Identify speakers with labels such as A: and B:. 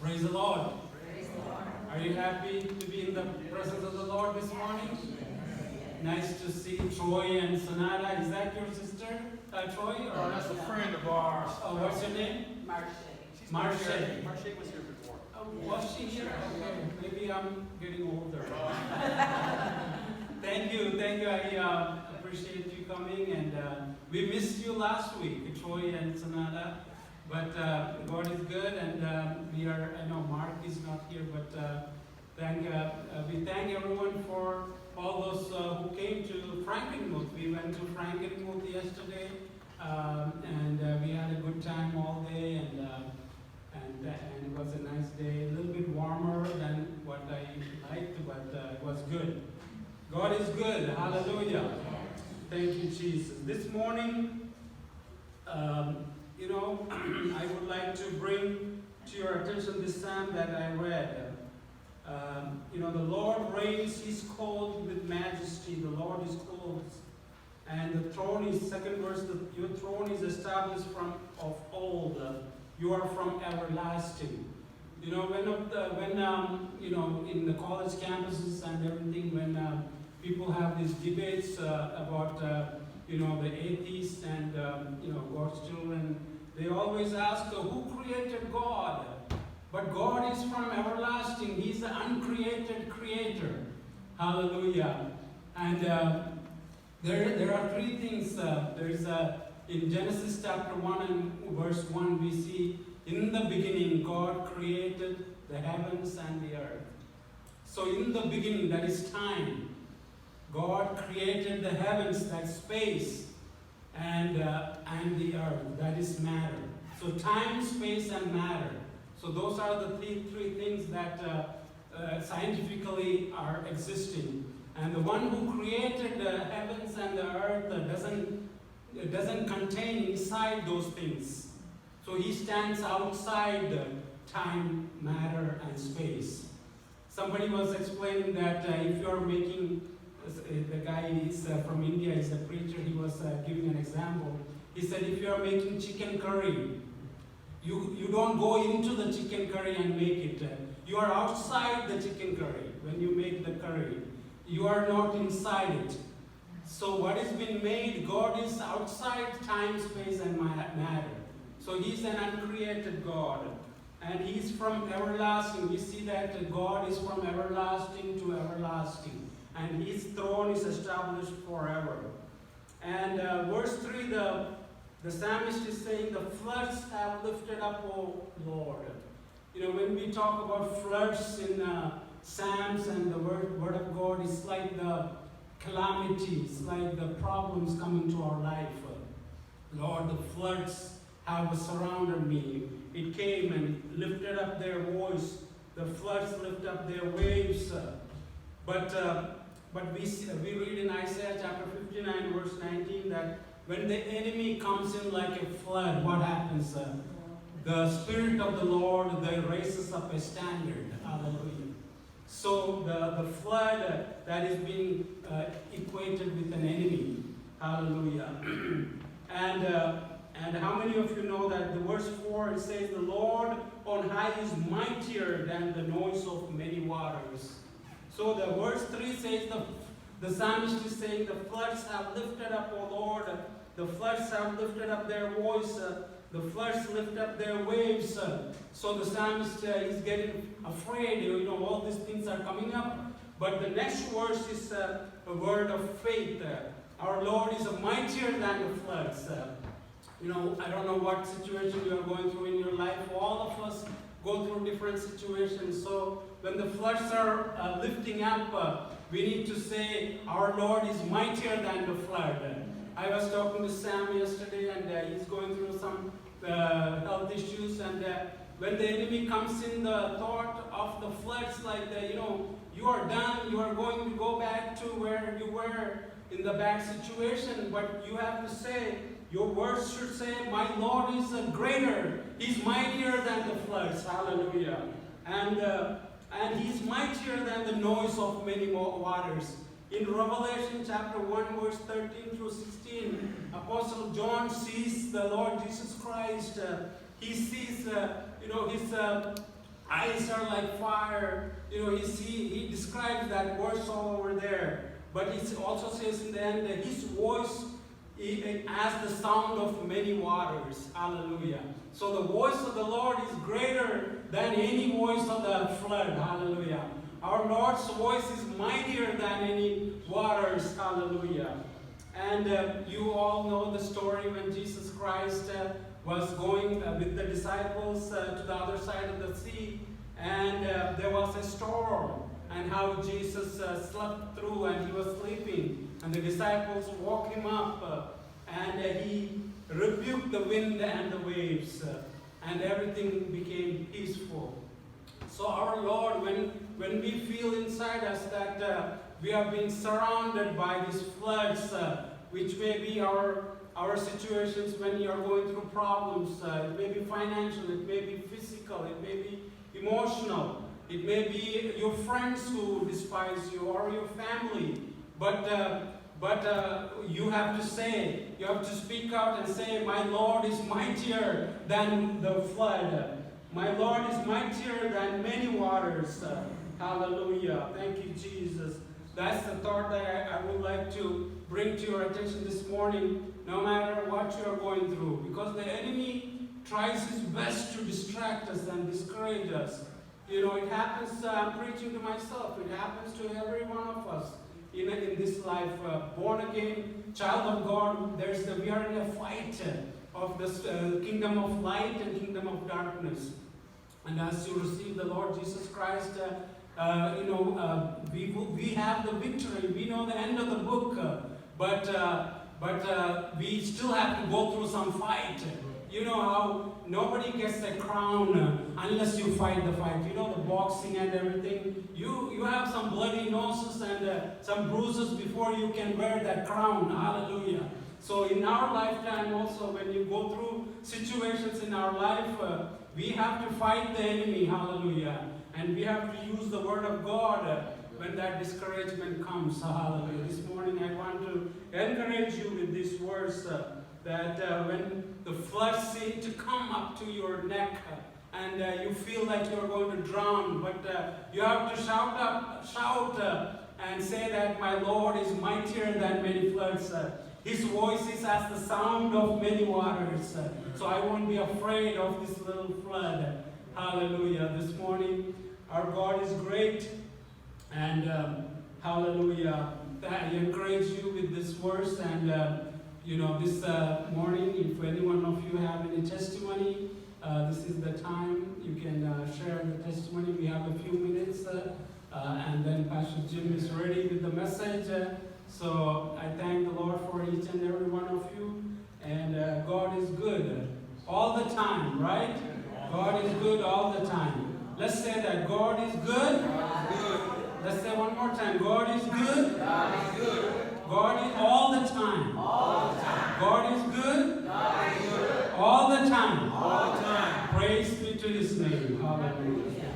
A: Praise the Lord.
B: Praise the Lord.
A: Are you happy to be in the presence of the Lord this morning? Nice to see Troy and Sonata. Is that your sister, Troy?
C: Oh, that's a friend of ours.
A: Oh, what's your name? Marche.
C: Marche was here before.
A: Oh, was she here? Okay. Maybe I'm getting older. Thank you. I appreciate you coming, and we missed you last week, Troy and Sonata. But God is good, and I know Mark is not here, but we thank everyone for all those who came to Frankenmuth. We went to Frankenmuth yesterday, and we had a good time all day, and it was a nice day. A little bit warmer than what I liked, but it was good. God is good. Hallelujah. Thank you, Jesus. This morning, I would like to bring to your attention this psalm that I read. The Lord reigns, He's clothed with majesty, the Lord is clothed. And the throne is, second verse, your throne is established from of old. You are from everlasting. In the college campuses and everything, when people have these debates about, the atheists and, God's children, they always ask, who created God? But God is from everlasting. He's the uncreated creator. Hallelujah. And there are three things. In Genesis chapter 1 and verse 1, we see, in the beginning, God created the heavens and the earth. So in the beginning, that is time, God created the heavens, that space, and the earth, that is matter. So time, space, and matter. So those are the three things that scientifically are existing. And the one who created the heavens and the earth doesn't contain inside those things. So he stands outside the time, matter, and space. Somebody was explaining that if you're making, the guy is from India, is a preacher, he was giving an example. He said, if you're making chicken curry, you don't go into the chicken curry and make it. You are outside the chicken curry when you make the curry. You are not inside it. So what has been made, God is outside time, space, and matter. So He's an uncreated God. And He's from everlasting. We see that God is from everlasting to everlasting. And His throne is established forever. And verse 3, the psalmist is saying, the floods have lifted up, O Lord. When we talk about floods in Psalms and the word of God, it's like the calamities, like the problems coming to our life. Lord, the floods have surrounded me. It came and lifted up their voice. The floods lift up their waves. But we read in Isaiah chapter 59, verse 19, that when the enemy comes in like a flood, what happens? The Spirit of the Lord, they raises up a standard. Hallelujah. So the flood that is being equated with an enemy. Hallelujah. And how many of you know that the verse 4, it says, the Lord on high is mightier than the noise of many waters. So the verse 3 says, the psalmist is saying, the floods have lifted up, O Lord. The floods have lifted up their voice. The floods lift up their waves. So the psalmist is getting afraid. All these things are coming up. But the next verse is a word of faith. Our Lord is mightier than the floods. I don't know what situation you are going through in your life. All of us go through different situations. So when the floods are lifting up, we need to say, our Lord is mightier than the flood. I was talking to Sam yesterday, and he's going through some health issues. And when the enemy comes in, the thought of the floods, like you are done, you are going to go back to where you were in the bad situation. But you have to say, your words should say, my Lord is greater. He's mightier than the floods. Hallelujah. And He's mightier than the noise of many waters. In Revelation chapter 1, verse 13 through 16, Apostle John sees the Lord Jesus Christ. He sees, his eyes are like fire. You know, he describes that verse all over there. But he also says in the end that his voice as the sound of many waters. Hallelujah. So the voice of the Lord is greater than any voice of the flood. Hallelujah. Our Lord's voice is mightier than any waters. Hallelujah. And you all know the story when Jesus Christ was going with the disciples to the other side of the sea. And there was a storm. And how Jesus slept through and he was sleeping. And the disciples woke him up. And he rebuked the wind and the waves. And everything became peaceful. So our Lord, when we feel inside us that we are being surrounded by these floods, which may be our situations when you are going through problems, it may be financial, it may be physical, it may be emotional, it may be your friends who despise you or your family, but you have to speak out and say, my Lord is mightier than the flood. My Lord is mightier than many waters. Hallelujah. Thank you, Jesus. That's the thought that I would like to bring to your attention this morning, no matter what you are going through. Because the enemy tries his best to distract us and discourage us. You know, it happens, I'm preaching to myself, it happens to every one of us in this life. Born again, child of God, we are in a fight of this kingdom of light and kingdom of darkness. And as you receive the Lord Jesus Christ, we have the victory. We know the end of the book, but we still have to go through some fight. You know how nobody gets a crown unless you fight the fight. You know the boxing and everything. You have some bloody noses and some bruises before you can wear that crown. Hallelujah. So in our lifetime also, when you go through situations in our life, we have to fight the enemy. Hallelujah. And we have to use the word of God when that discouragement comes. Hallelujah. This morning I want to encourage you with this verse that when the floods seem to come up to your neck and you feel like you're going to drown, but you have to shout and say that my Lord is mightier than many floods. His voice is as the sound of many waters. So I won't be afraid of this little flood. Hallelujah. This morning, our God is great. And hallelujah. I encourage you with this verse. And, this morning, if any one of you have any testimony, this is the time you can share the testimony. We have a few minutes. And then Pastor Jim is ready with the message. So I thank the Lord for each and every one of you. And God is good all the time, right? God is good all the time. Let's say that. God is good. God is good. Let's say one more time. God is good. God is good. God is all the time. All the time. God is good. God is good. All the time. All the time. Praise be to His name. Hallelujah.